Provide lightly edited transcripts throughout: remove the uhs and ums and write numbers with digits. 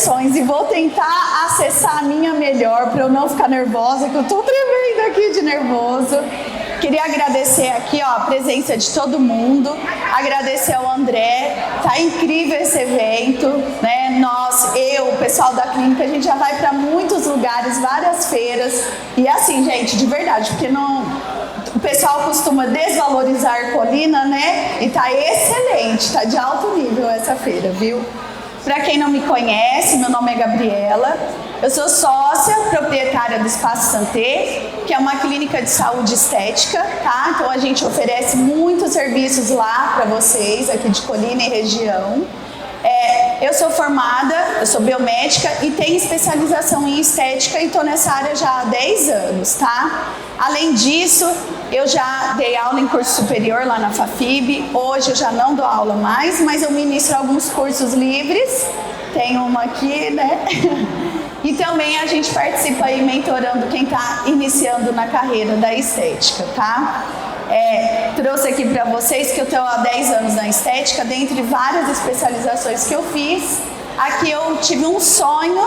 versões e vou tentar acessar a minha melhor para eu não ficar nervosa, que eu tô tremendo aqui de nervoso. Queria agradecer aqui, ó, a presença de todo mundo, agradecer ao André, tá incrível esse evento, né? O pessoal da clínica, a gente já vai para muitos lugares, várias feiras, e assim, gente, de verdade, porque o pessoal costuma desvalorizar a Ercolina, né? E tá excelente, tá de alto nível essa feira, viu? Para quem não me conhece, meu nome é Gabriela, eu sou sócia proprietária do Espaço Santé, que é uma clínica de saúde estética, tá? Então a gente oferece muitos serviços lá para vocês, aqui de Colina e região. Eu sou formada, eu sou biomédica e tenho especialização em estética e estou nessa área já há 10 anos, tá? Além disso, eu já dei aula em curso superior lá na FAFIB, hoje eu já não dou aula mais, mas eu ministro alguns cursos livres, tem uma aqui, né? E também a gente participa aí mentorando quem está iniciando na carreira da estética, tá? Trouxe aqui para vocês que eu estou há 10 anos na estética, dentre várias especializações que eu fiz. Aqui eu tive um sonho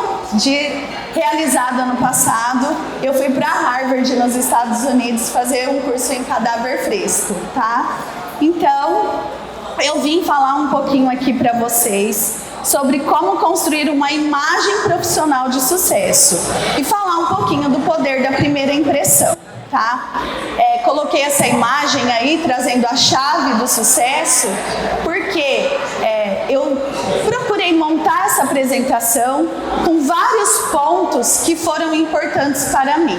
realizado ano passado. Eu fui para Harvard, nos Estados Unidos, fazer um curso em cadáver fresco, tá? Então, eu vim falar um pouquinho aqui para vocês sobre como construir uma imagem profissional de sucesso e falar um pouquinho do poder da primeira impressão, tá? Coloquei essa imagem aí, trazendo a chave do sucesso, porque eu procurei montar essa apresentação com vários pontos que foram importantes para mim.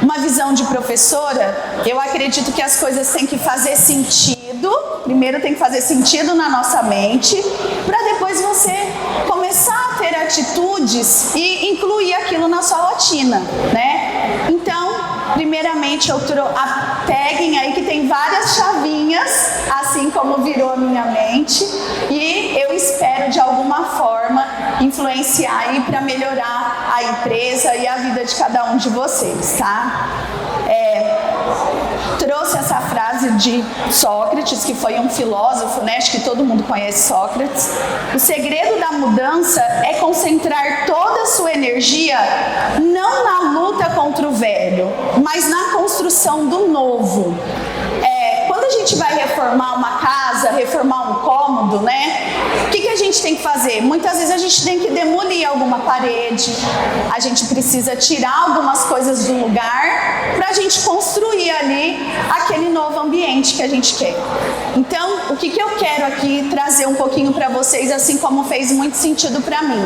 Uma visão de professora, eu acredito que as coisas têm que fazer sentido, primeiro tem que fazer sentido na nossa mente, para depois você começar a ter atitudes e incluir aquilo na sua rotina, né? Então, primeiramente, peguem aí que tem várias chavinhas, assim como virou a minha mente, e eu espero de alguma forma influenciar aí para melhorar a empresa e a vida de cada um de vocês, tá? Trouxe essa frase de Sócrates, que foi um filósofo, né? Acho que todo mundo conhece Sócrates. O segredo da mudança é concentrar toda a sua energia não na luta contra o velho, mas na construção do novo. Quando a gente vai reformar uma casa, reformar um cômodo, né? O que a gente tem que fazer? Muitas vezes a gente tem que demolir alguma parede, a gente precisa tirar algumas coisas do lugar para a gente construir ali aquele novo ambiente que a gente quer. Então, o que eu quero aqui trazer um pouquinho para vocês, assim como fez muito sentido para mim.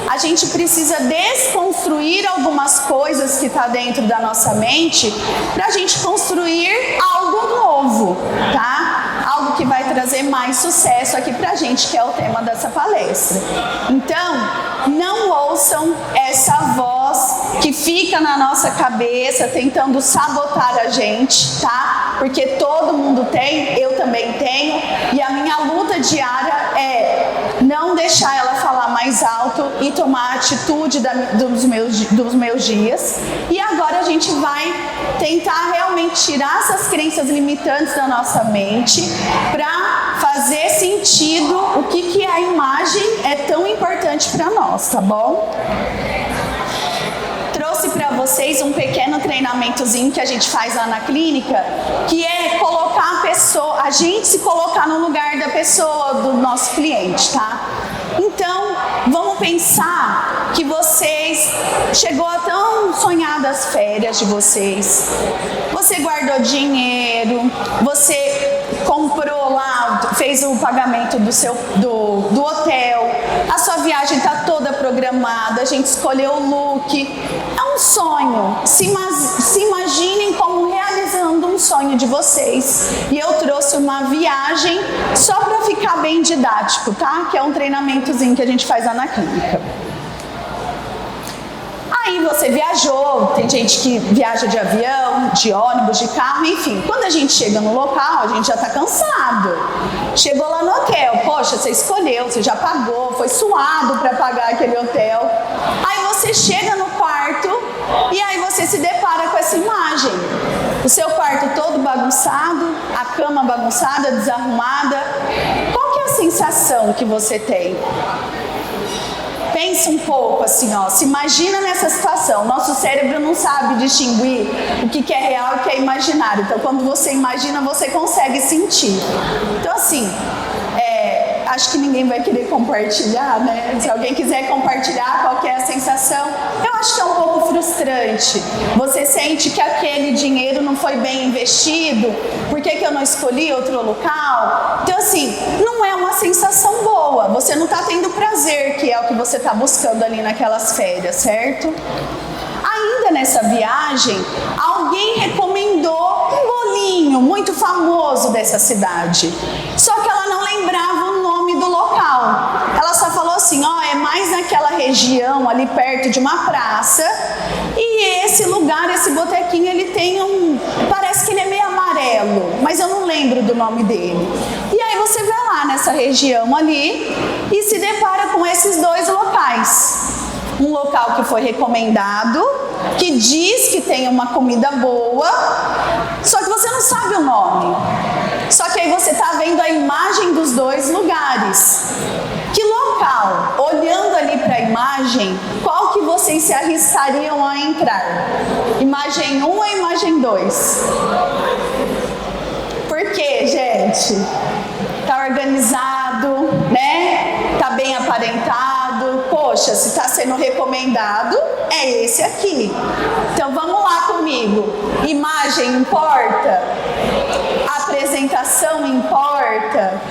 A gente precisa desconstruir algumas coisas que está dentro da nossa mente para a gente construir algo novo, tá? Algo que vai trazer mais sucesso aqui pra gente, que é o tema dessa palestra. Então, não ouçam essa voz que fica na nossa cabeça tentando sabotar a gente, tá? Porque todo mundo tem, eu também tenho, e a minha luta diária é não deixar ela falar mais alto e tomar a atitude dos meus dias. E agora a gente vai tentar realmente tirar essas crenças limitantes da nossa mente para fazer sentido o que a imagem é tão importante para nós, tá bom? Trouxe para vocês um pequeno treinamentozinho que a gente faz lá na clínica, que é colocar a gente se colocar no lugar da pessoa, do nosso cliente, tá? Então, vamos pensar que chegou a tão sonhadas férias de vocês, você guardou dinheiro, você comprou lá, fez o pagamento do hotel, a sua viagem está toda programada, a gente escolheu o look, é um sonho, se imaginem como realizando um sonho de vocês. E eu trouxe uma viagem só para ficar bem didático, tá? Que é um treinamentozinho que a gente faz lá na clínica. Aí você viajou, tem gente que viaja de avião, de ônibus, de carro, enfim. Quando a gente chega no local, a gente já está cansado. Chegou lá no hotel, poxa, você escolheu, você já pagou, foi suado para pagar aquele hotel. Aí você chega no quarto e aí você se depara com essa imagem. O seu quarto todo bagunçado, a cama bagunçada, desarrumada. Qual que é a sensação que você tem? Pensa um pouco assim, ó, se imagina nessa situação. Nosso cérebro não sabe distinguir o que é real e o que é imaginário. Então, quando você imagina, você consegue sentir. Então, assim, acho que ninguém vai querer compartilhar, né? Se alguém quiser compartilhar qual que é a sensação, eu acho que é um pouco frustrante. Você sente que aquele dinheiro não foi bem investido, por que eu não escolhi outro local? Então, assim, não é uma sensação boa. Você não está tendo prazer, que é o que você está buscando ali naquelas férias, certo? Ainda nessa viagem, alguém recomendou um bolinho muito famoso dessa cidade. Só que ela não lembrava o nome do local. Ela só falou assim, ó, é mais naquela região ali perto de uma praça. E esse lugar, esse botequinho, ele tem parece que ele é meio amarelo, mas eu não lembro do nome dele. E aí você vai lá nessa região ali e se depara com esses dois locais. Um local que foi recomendado, que diz que tem uma comida boa, só que você não sabe o nome. Só que aí você está vendo a imagem dos dois lugares. Que local, olhando ali para a imagem, qual que vocês se arriscariam a entrar? Imagem 1 ou imagem 2? Por quê, gente? Tá organizado, né? Tá bem aparentado. Poxa, se está sendo recomendado, é esse aqui. Então vamos lá comigo. Imagem importa? Apresentação importa?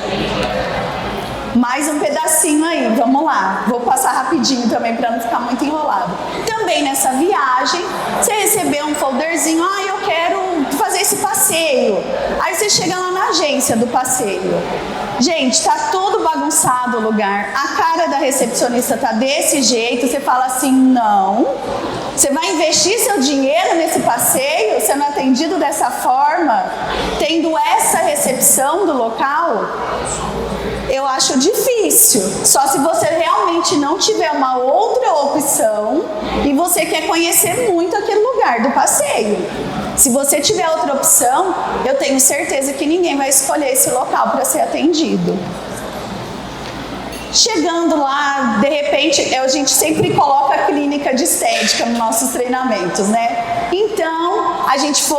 Mais um pedacinho aí, vamos lá. Vou passar rapidinho também para não ficar muito enrolado. Também nessa viagem, você recebeu um folderzinho, eu quero fazer esse passeio. Aí você chega lá na agência do passeio. Gente, tá todo bagunçado o lugar, a cara da recepcionista tá desse jeito, você fala assim, não, você vai investir seu dinheiro nesse passeio, sendo atendido dessa forma, tendo essa recepção do local? Eu acho difícil, só se você realmente não tiver uma outra opção e você quer conhecer muito aquele lugar do passeio. Se você tiver outra opção, eu tenho certeza que ninguém vai escolher esse local para ser atendido. Chegando lá, de repente, a gente sempre coloca a clínica de estética nos nossos treinamentos, né? Então, a gente foi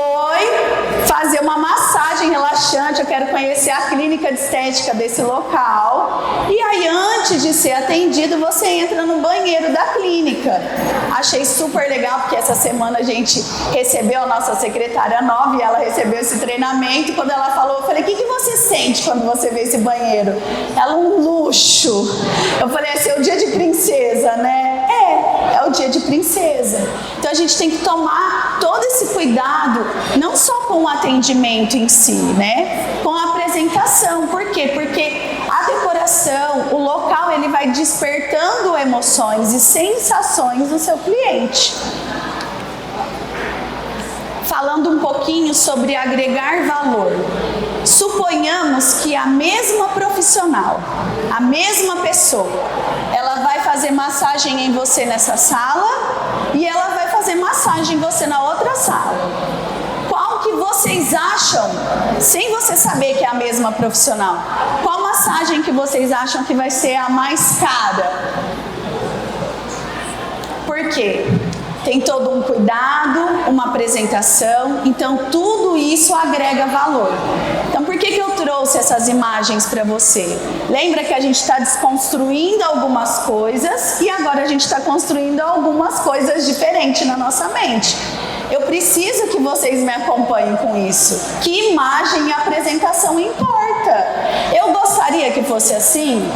fazer uma massagem relaxante, eu quero conhecer a clínica de estética desse local. E aí, antes de ser atendido, você entra no banheiro da clínica. Achei super legal, porque essa semana a gente recebeu a nossa secretária nova e ela recebeu esse treinamento. Quando ela falou, eu falei, o que você sente quando você vê esse banheiro? Ela, um luxo. Eu falei, esse é o dia de princesa, né? É o dia de princesa. Então a gente tem que tomar todo esse cuidado, não só com o atendimento em si, né? Com a apresentação. Por quê? Porque a decoração, o local, ele vai despertando emoções e sensações do seu cliente. Falando um pouquinho sobre agregar valor. Suponhamos que a mesma profissional, a mesma pessoa, ela vai fazer massagem em você nessa sala e ela vai fazer massagem em você na outra sala. Qual que vocês acham, sem você saber que é a mesma profissional, qual massagem que vocês acham que vai ser a mais cara? Por quê? Tem todo um cuidado, uma apresentação, então tudo isso agrega valor. Então por que eu trouxe essas imagens para você? Lembra que a gente está desconstruindo algumas coisas e agora a gente está construindo algumas coisas diferentes na nossa mente. Eu preciso que vocês me acompanhem com isso. Que imagem e apresentação importa? Eu gostaria que fosse assim?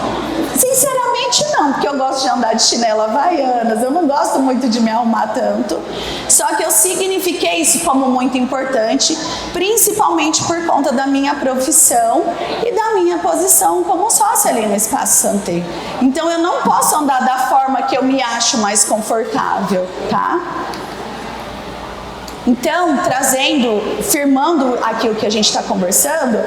Sinceramente não, porque eu gosto de andar de chinela havaianas, eu não gosto muito de me arrumar tanto. Só que eu signifiquei isso como muito importante, principalmente por conta da minha profissão e da minha posição como sócia ali no Espaço Santé. Então eu não posso andar da forma que eu me acho mais confortável, tá? Então, firmando aqui o que a gente está conversando,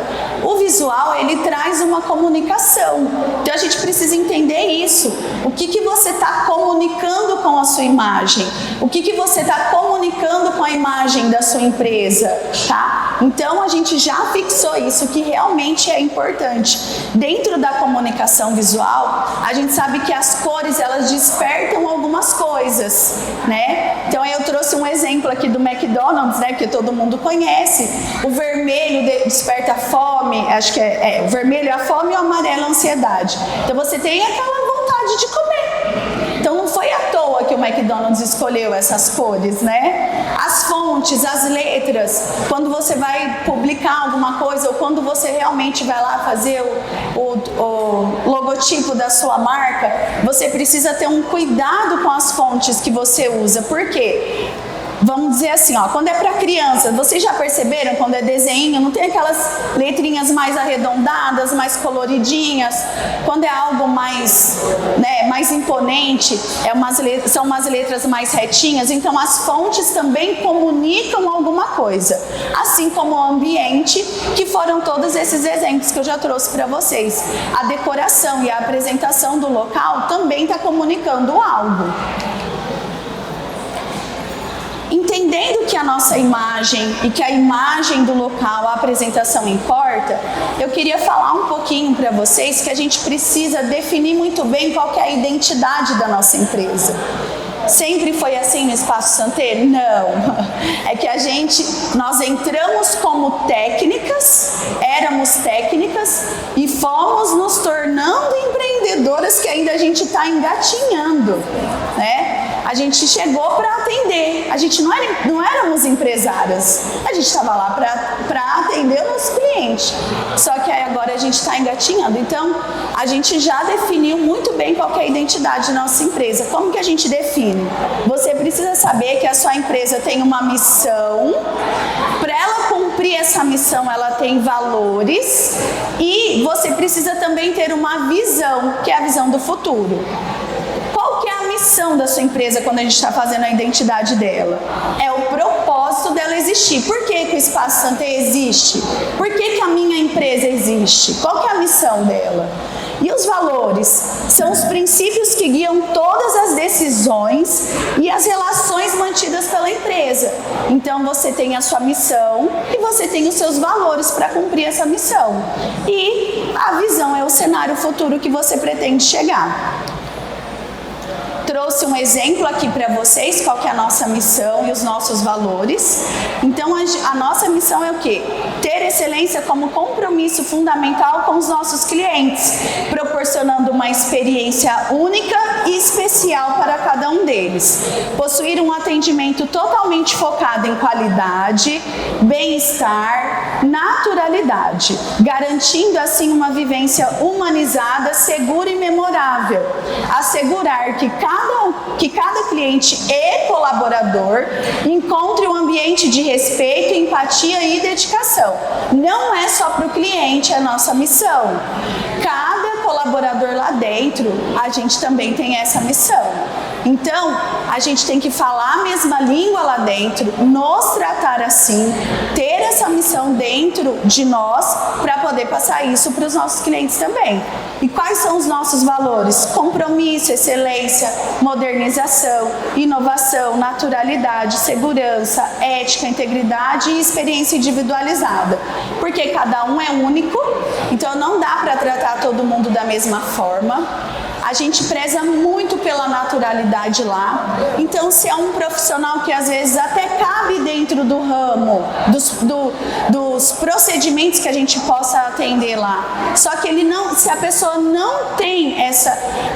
o visual, ele traz uma comunicação. Então, a gente precisa entender isso. O que você está comunicando com a sua imagem? O que você está comunicando com a imagem da sua empresa? Tá? Então a gente já fixou isso, que realmente é importante. Dentro da comunicação visual, a gente sabe que as cores, elas despertam algumas coisas, né? Então eu trouxe um exemplo aqui do McDonald's, né, que todo mundo conhece. O vermelho desperta a fome, acho que o vermelho é a fome e o amarelo é a ansiedade. Então você tem aquela vontade de comer. Então não foi à toa que o McDonald's escolheu essas cores, né? As fontes, as letras, quando você vai publicar alguma coisa ou quando você realmente vai lá fazer o logotipo da sua marca, você precisa ter um cuidado com as fontes que você usa. Por quê? Vamos dizer assim, ó, quando é para criança, vocês já perceberam quando é desenho, não tem aquelas letrinhas mais arredondadas, mais coloridinhas? Quando é algo mais, né, mais imponente, são umas letras mais retinhas, então as fontes também comunicam alguma coisa. Assim como o ambiente, que foram todos esses exemplos que eu já trouxe para vocês. A decoração e a apresentação do local também está comunicando algo. Entendendo que a nossa imagem e que a imagem do local, a apresentação importa, eu queria falar um pouquinho para vocês que a gente precisa definir muito bem qual que é a identidade da nossa empresa. Sempre foi assim no Espaço Santer? Não. É que nós entramos como técnicas, éramos técnicas e fomos nos tornando empreendedoras que ainda a gente está engatinhando, né? A gente chegou para atender, a gente não éramos empresárias, a gente estava lá para atender o nosso cliente, só que aí agora a gente está engatinhando. Então a gente já definiu muito bem qual que é a identidade da nossa empresa. Como que a gente define? Você precisa saber que a sua empresa tem uma missão, para ela cumprir essa missão ela tem valores e você precisa também ter uma visão, que é a visão do futuro. Missão da sua empresa quando a gente está fazendo a identidade dela? É o propósito dela existir. Por que que o Espaço Santer existe? Por que que a minha empresa existe? Qual que é a missão dela? E os valores são os princípios que guiam todas as decisões e as relações mantidas pela empresa. Então você tem a sua missão e você tem os seus valores para cumprir essa missão. E a visão é o cenário futuro que você pretende chegar. Trouxe um exemplo aqui para vocês, qual que é a nossa missão e os nossos valores. Então a nossa missão é o quê? Ter excelência como compromisso fundamental com os nossos clientes, proporcionando uma experiência única e especial para cada um deles. Possuir um atendimento totalmente focado em qualidade, bem-estar, naturalidade, garantindo assim uma vivência humanizada, segura e memorável. Assegurar que cada cliente e colaborador encontre um ambiente de respeito, empatia e dedicação. Não é só para o cliente a nossa missão. Cada colaborador lá dentro, a gente também tem essa missão. Então, a gente tem que falar a mesma língua lá dentro, nos tratar assim, ter essa missão dentro de nós para poder passar isso para os nossos clientes também. E quais são os nossos valores? Compromisso, excelência, modernização, inovação, naturalidade, segurança, ética, integridade e experiência individualizada. Porque cada um é único, então não dá para tratar todo mundo da mesma forma. A gente preza muito pela naturalidade lá. Então, se é um profissional que às vezes até cabe dentro do ramo, dos procedimentos que a gente possa atender lá, só que se a pessoa não tem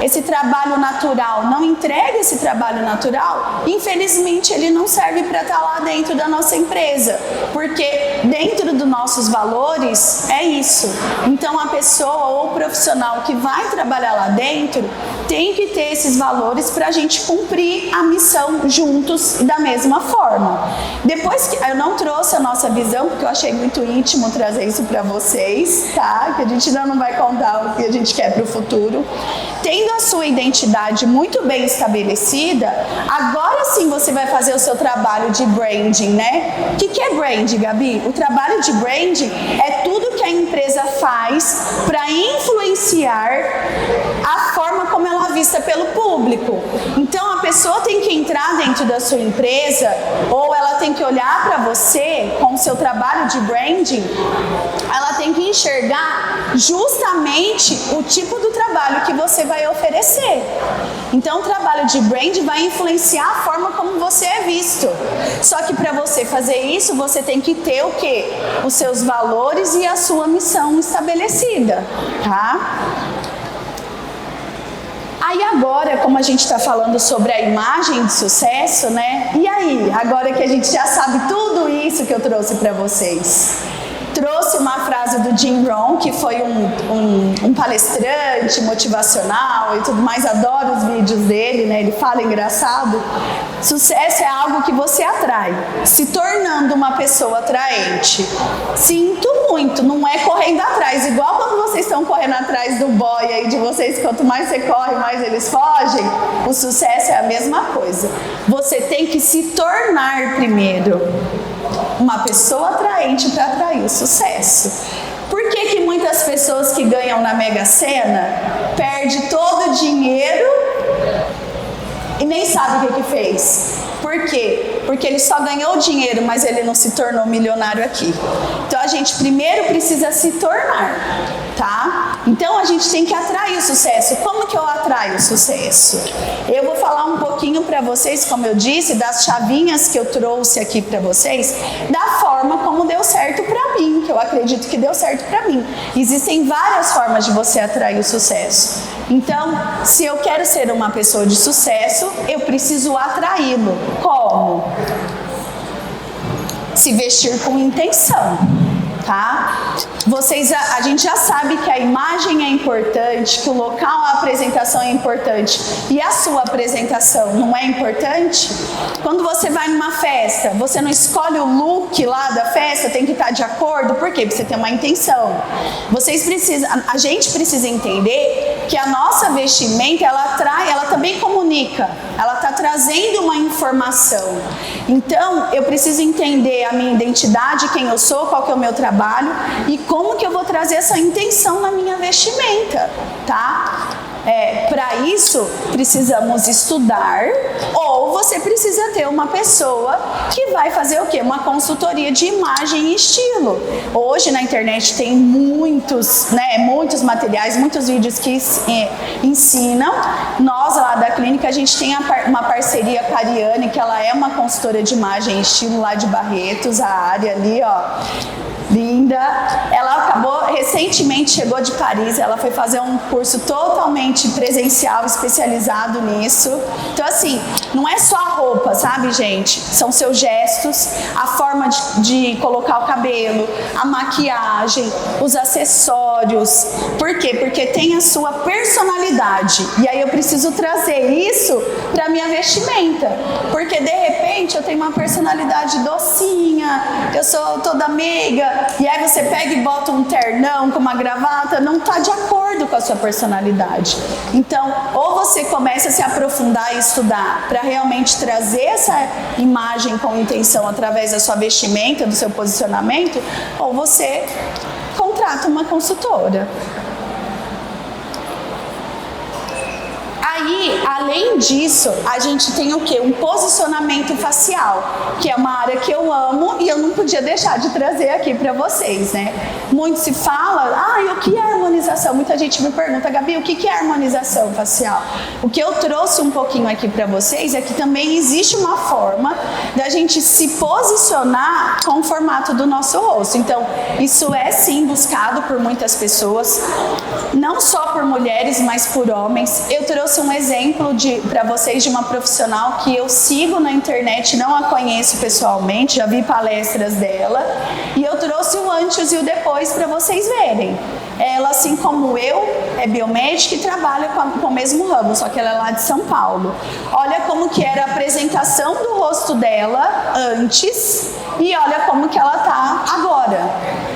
esse trabalho natural, não entrega esse trabalho natural, infelizmente ele não serve para estar lá dentro da nossa empresa, porque dentro dos nossos valores é isso. Então, a pessoa ou o profissional que vai trabalhar lá dentro tem que ter esses valores para a gente cumprir a missão juntos da mesma forma. Depois que eu não trouxe a nossa visão, porque eu achei muito íntimo trazer isso para vocês, tá? Que a gente ainda não vai contar o que a gente quer para o futuro. Tendo a sua identidade muito bem estabelecida, agora sim você vai fazer o seu trabalho de branding, né? O que é branding, Gabi? O trabalho de branding é tudo que a empresa faz para influenciar a forma como ela vista pelo público. Então a pessoa tem que entrar dentro da sua empresa, ou ela tem que olhar para você com o seu trabalho de branding, ela tem que enxergar justamente o tipo do trabalho que você vai oferecer. Então o trabalho de brand vai influenciar a forma como você é visto. Só que para você fazer isso, você tem que ter o quê? Os seus valores e a sua missão estabelecida, tá? Aí agora, como a gente está falando sobre a imagem de sucesso, né? E aí, agora que a gente já sabe tudo isso que eu trouxe para vocês, trouxe uma frase do Jim Rohn, que foi um palestrante motivacional e tudo mais, adoro os vídeos dele, né? Ele fala engraçado. Sucesso é algo que você atrai, se tornando uma pessoa atraente. Sinto muito, não é correndo atrás, igual quando vocês estão correndo atrás do boy aí de vocês, quanto mais você corre, mais eles fogem. O sucesso é a mesma coisa. Você tem que se tornar primeiro uma pessoa atraente para atrair o sucesso. Por que muitas pessoas que ganham na Mega Sena perdem todo o dinheiro e nem sabe o que fez? Por quê? Porque ele só ganhou dinheiro, mas ele não se tornou milionário aqui. Então a gente primeiro precisa se tornar, tá? Então a gente tem que atrair o sucesso. Como que eu atraio o sucesso? Eu vou falar um pouquinho para vocês, como eu disse, das chavinhas que eu trouxe aqui para vocês, da forma como deu certo para mim, que eu acredito que deu certo para mim. Existem várias formas de você atrair o sucesso. Então, se eu quero ser uma pessoa de sucesso, eu preciso atraí-lo. Como? Se vestir com intenção, tá? A gente já sabe que a imagem é importante, que o local, a apresentação é importante, e a sua apresentação não é importante? Quando você vai numa festa, você não escolhe o look lá da festa, tem que estar de acordo, por quê? Porque você tem uma intenção. A gente precisa entender que a nossa vestimenta, ela atrai, ela também comunica, ela está trazendo uma informação. Então, eu preciso entender a minha identidade, quem eu sou, qual que é o meu trabalho e como que eu vou trazer essa intenção na minha vestimenta, tá? Para isso, precisamos estudar, ou você precisa ter uma pessoa que vai fazer o quê? Uma consultoria de imagem e estilo. Hoje na internet tem muitos materiais, muitos vídeos que ensinam. Nós lá da clínica, a gente tem uma parceria com a Ariane, que ela é uma consultora de imagem e estilo lá de Barretos, a área ali, ó. Linda. Ela recentemente chegou de Paris, ela foi fazer um curso totalmente presencial, especializado nisso. Então assim, não é só a roupa, sabe, gente? São seus gestos, a forma de colocar o cabelo, a maquiagem, os acessórios. Por quê? Porque tem a sua personalidade. E aí eu preciso trazer isso para minha vestimenta. Porque de repente eu tenho uma personalidade docinha, eu sou toda meiga, e aí você pega e bota um ternão com uma gravata, não está de acordo com a sua personalidade. Então, ou você começa a se aprofundar e estudar para realmente trazer essa imagem com intenção através da sua vestimenta, do seu posicionamento, ou você contrata uma consultora. Aí, além disso, a gente tem o quê? Um posicionamento facial, que é uma área que eu amo e eu não podia deixar de trazer aqui para vocês, né? Muito se fala, o que é harmonização? Muita gente me pergunta, Gabi, o que é harmonização facial? O que eu trouxe um pouquinho aqui para vocês é que também existe uma forma da gente se posicionar com o formato do nosso rosto. Então, isso é sim buscado por muitas pessoas, não só por mulheres, mas por homens. Eu trouxe um exemplo para vocês de uma profissional que eu sigo na internet, não a conheço pessoalmente, já vi palestras dela, e eu trouxe o antes e o depois para vocês verem. Ela, assim como eu, é biomédica e trabalha com o mesmo ramo, só que ela é lá de São Paulo. Olha como que era a apresentação do rosto dela antes e olha como que ela tá agora.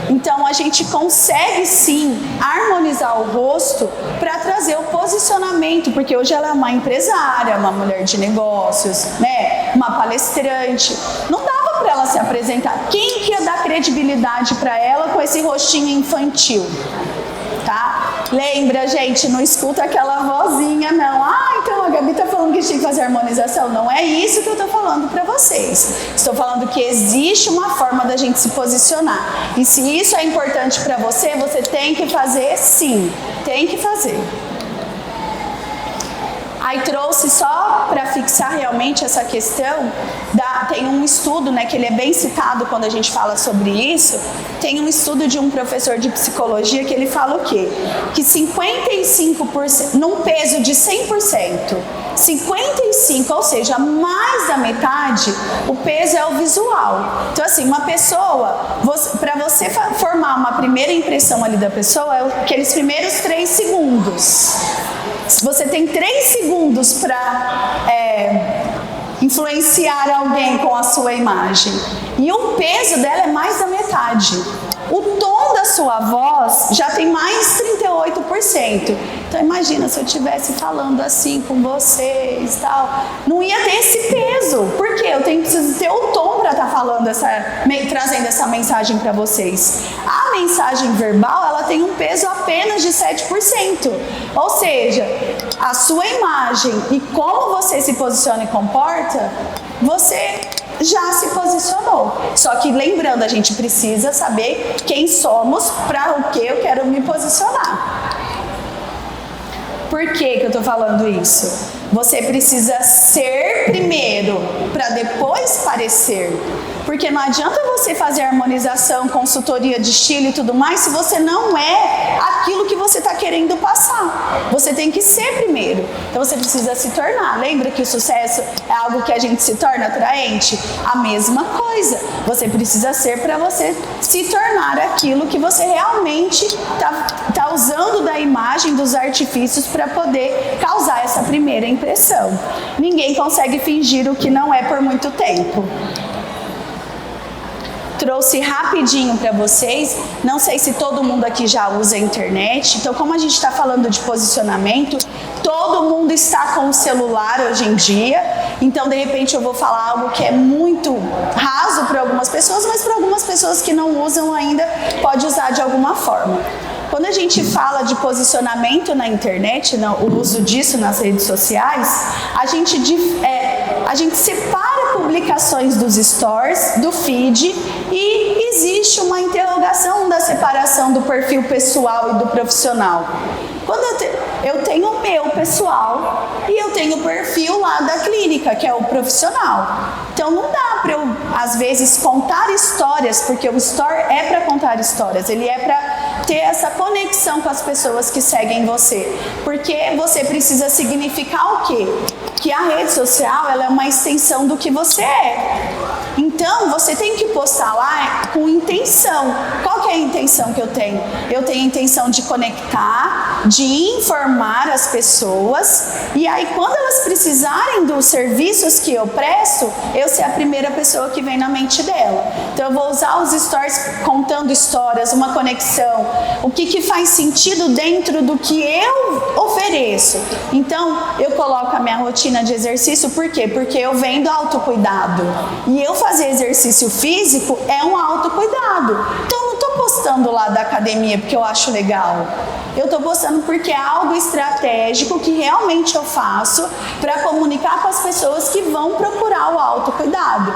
Então a gente consegue sim harmonizar o rosto para trazer o posicionamento, porque hoje ela é uma empresária, uma mulher de negócios, né? Uma palestrante. Não dava para ela se apresentar. Quem que ia dar credibilidade para ela com esse rostinho infantil? tá? Lembra, gente, não escuta aquela vozinha, não. Então a Gabi tá falando que tinha que fazer harmonização. Não é isso que eu tô falando pra vocês. Estou falando que existe uma forma da gente se posicionar. E se isso é importante pra você, você tem que fazer sim. Tem que fazer. Aí trouxe só para fixar realmente essa questão, tem um estudo, né, que ele é bem citado quando a gente fala sobre isso, tem um estudo de um professor de psicologia que ele fala o quê? Que 55%, num peso de 100%, 55%, ou seja, mais da metade, o peso é o visual. Então assim, uma pessoa, para você formar uma primeira impressão ali da pessoa, é aqueles primeiros 3 segundos. Se você tem 3 segundos para influenciar alguém com a sua imagem e o peso dela é mais da metade, o tom da sua voz já tem mais 38%. Então imagina se eu estivesse falando assim com vocês, tal, não ia ter esse peso, porque eu preciso ter o tom para estar falando trazendo essa mensagem para vocês. A mensagem verbal, ela tem um peso apenas de 7%. Ou seja, a sua imagem e como você se posiciona e comporta, você já se posicionou. Só que lembrando, a gente precisa saber quem somos para o que eu quero me posicionar. Por que eu estou falando isso? Você precisa ser primeiro para depois parecer. Porque não adianta você fazer harmonização, consultoria de estilo e tudo mais se você não é aquilo que você está querendo passar. Você tem que ser primeiro. Então você precisa se tornar. Lembra que o sucesso é algo que a gente se torna atraente? A mesma coisa. Você precisa ser para você se tornar aquilo que você realmente está usando da imagem, dos artifícios para poder causar essa primeira impressão. Ninguém consegue fingir o que não é por muito tempo. Trouxe rapidinho para vocês, não sei se todo mundo aqui já usa a internet, então como a gente está falando de posicionamento, todo mundo está com o celular hoje em dia, então de repente eu vou falar algo que é muito raso para algumas pessoas, mas para algumas pessoas que não usam ainda, pode usar de alguma forma. Quando a gente fala de posicionamento na internet, o uso disso nas redes sociais, a gente separa publicações dos stories, do feed, e existe uma interrogação da separação do perfil pessoal e do profissional. Quando eu tenho o meu pessoal e eu tenho o perfil lá da clínica, que é o profissional. Então não dá para eu, às vezes, contar histórias, porque o story é para contar histórias, ele é para ter essa conexão com as pessoas que seguem você. Porque você precisa significar o quê? Que a rede social, ela é uma extensão do que você é. Então, você tem que postar lá com intenção. Qual que é a intenção que eu tenho? Eu tenho a intenção de conectar, de informar as pessoas, e aí quando elas precisarem dos serviços que eu presto, eu ser a primeira pessoa que vem na mente dela. Então, eu vou usar os stories contando histórias, uma conexão, o que faz sentido dentro do que eu ofereço. Então, eu coloco a minha rotina de exercício, por quê? Porque eu venho do autocuidado. E eu fazer exercício físico é um autocuidado. Então, eu não estou postando lá da academia porque eu acho legal. Eu estou postando porque é algo estratégico que realmente eu faço para comunicar com as pessoas que vão procurar o autocuidado.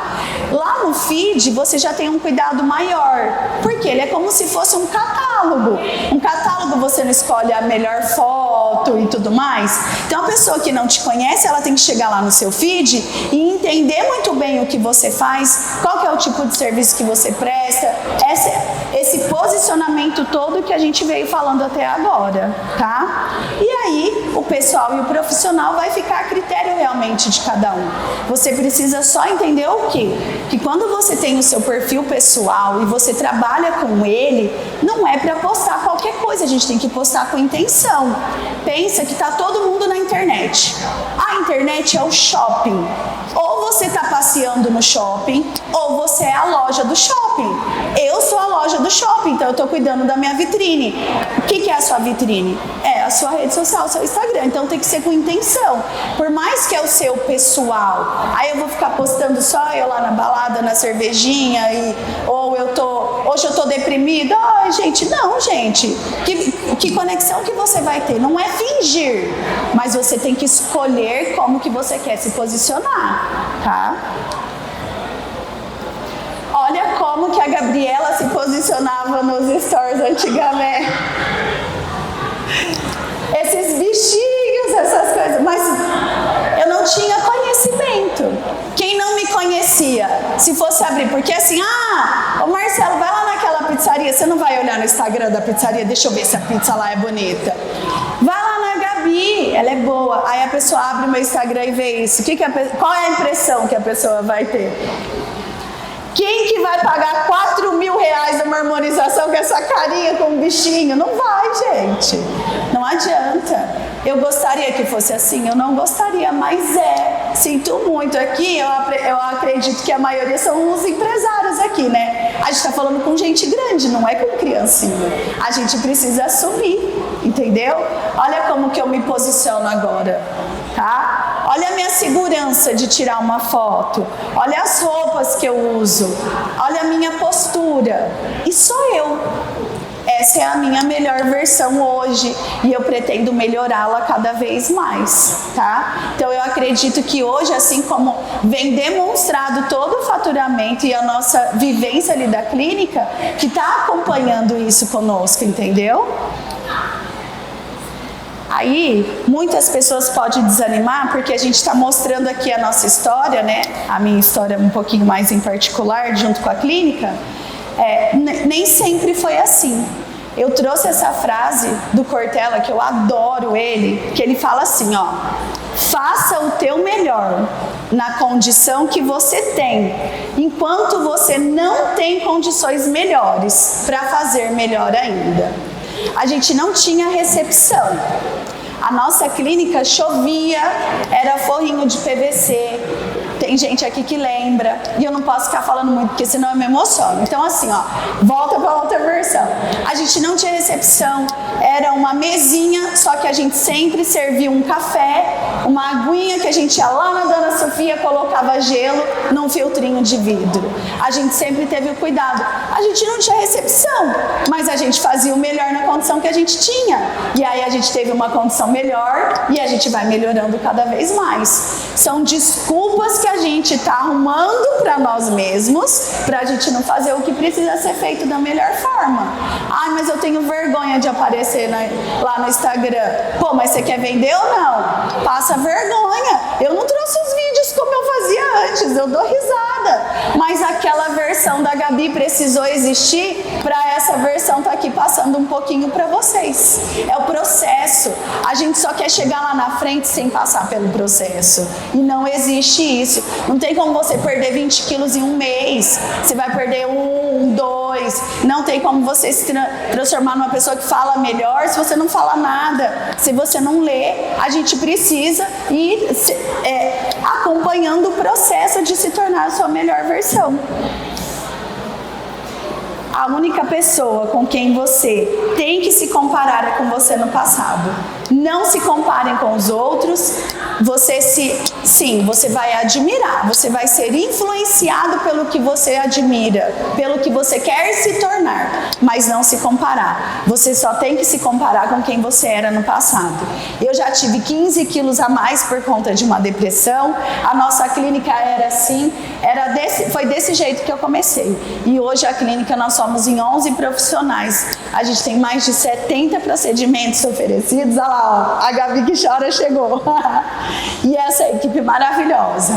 Lá no feed, você já tem um cuidado maior, porque ele é como se fosse um catálogo. Um catálogo, você não escolhe a melhor foto e tudo mais. Então, a pessoa que não te conhece, ela tem que chegar lá no seu feed e entender muito bem o que você faz, qual que é o tipo de serviço que você presta, esse posicionamento todo que a gente veio falando até agora, tá? E aí, o pessoal e o profissional vai ficar a critério realmente de cada um. Você precisa só entender o quê? Que quando você tem o seu perfil pessoal e você trabalha com ele, não é para postar qualquer coisa, a gente tem que postar com intenção. Pensa que tá todo mundo na internet. A internet é o shopping. Ou você está passeando no shopping, ou você é a loja do shopping. Eu sou a loja do shopping, então eu estou cuidando da minha vitrine. O que é a sua vitrine? É a sua rede social, o seu Instagram. Então tem que ser com intenção. Por mais que é o seu pessoal, aí eu vou ficar postando só eu lá na balada, na cervejinha, ou Hoje eu tô deprimida. Ai, gente, não, gente. Que conexão que você vai ter? Não é fingir, mas você tem que escolher como que você quer se posicionar, tá? Olha como que a Gabriela se posicionava nos stories antigamente. Esses bichinhos, essas coisas. Mas eu não tinha conhecimento. Quem não me conhecia, se fosse abrir, porque assim, ô Marcelo, vai lá naquela pizzaria, você não vai olhar no Instagram da pizzaria, deixa eu ver se a pizza lá é bonita. Vai lá na Gabi, ela é boa. Aí a pessoa abre o meu Instagram e vê isso. Qual é a impressão que a pessoa vai ter? Quem que vai pagar 4 mil reais numa harmonização com essa carinha com um bichinho? Não vai, gente. Não adianta. Eu gostaria que fosse assim, eu não gostaria, mas é. Sinto muito aqui, eu acredito que a maioria são os empresários aqui, né? A gente tá falando com gente grande, não é com criancinha. A gente precisa assumir, entendeu? Olha como que eu me posiciono agora, tá? Olha a minha segurança de tirar uma foto. Olha as roupas que eu uso. Olha a minha postura. E sou eu. Essa é a minha melhor versão hoje e eu pretendo melhorá-la cada vez mais, tá? Então eu acredito que hoje, assim como vem demonstrado todo o faturamento e a nossa vivência ali da clínica, que está acompanhando isso conosco, entendeu? Aí, muitas pessoas podem desanimar porque a gente está mostrando aqui a nossa história, né? A minha história um pouquinho mais em particular, junto com a clínica. Nem sempre foi assim. Eu trouxe essa frase do Cortella, que eu adoro ele, que ele fala assim, ó: faça o teu melhor na condição que você tem, enquanto você não tem condições melhores para fazer melhor ainda. A gente não tinha recepção. A nossa clínica chovia, era forrinho de PVC. Tem gente aqui que lembra, e eu não posso ficar falando muito, porque senão eu me emociono. Então assim, ó, volta para outra versão. A gente não tinha recepção, era uma mesinha, só que a gente sempre servia um café, uma aguinha que a gente ia lá na Dona Sofia, colocava gelo num filtrinho de vidro. A gente sempre teve o cuidado. A gente não tinha recepção, mas a gente fazia o melhor na condição que a gente tinha. E aí a gente teve uma condição melhor e a gente vai melhorando cada vez mais. São desculpas que a gente está arrumando para nós mesmos, para a gente não fazer o que precisa ser feito da melhor forma. Ai, mas eu tenho vergonha de aparecer lá no Instagram. Pô, mas você quer vender ou não? Passa vergonha. Eu não trouxe os vídeos como eu fazia antes, eu dou risada. Mas aquela versão da Gabi precisou existir para essa versão estar aqui passando um pouquinho para vocês. É o processo. A gente só quer chegar lá na frente sem passar pelo processo. E não existe isso. Não tem como você perder 20 quilos em um mês. Você vai perder 1, 2. Não tem como você se transformar numa pessoa que fala melhor se você não fala nada. Se você não lê, a gente precisa ir acompanhando o processo de se tornar a sua melhor versão. A única pessoa com quem você tem que se comparar é com você no passado. Não se comparem com os outros. Você vai admirar, você vai ser influenciado pelo que você admira, pelo que você quer se tornar, mas não se comparar. Você só tem que se comparar com quem você era no passado. Eu já tive 15 quilos a mais por conta de uma depressão. A nossa clínica era assim, foi desse jeito que eu comecei. E hoje a clínica nós somos em 11 profissionais. A gente tem mais de 70 procedimentos oferecidos. Olha lá, ó, a Gabi que chora chegou. E essa equipe maravilhosa.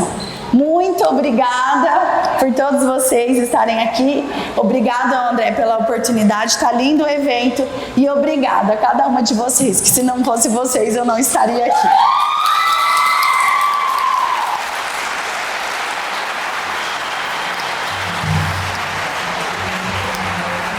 Muito obrigada por todos vocês estarem aqui. Obrigada, André, pela oportunidade. Está lindo o evento. E obrigada a cada uma de vocês, que se não fosse vocês eu não estaria aqui.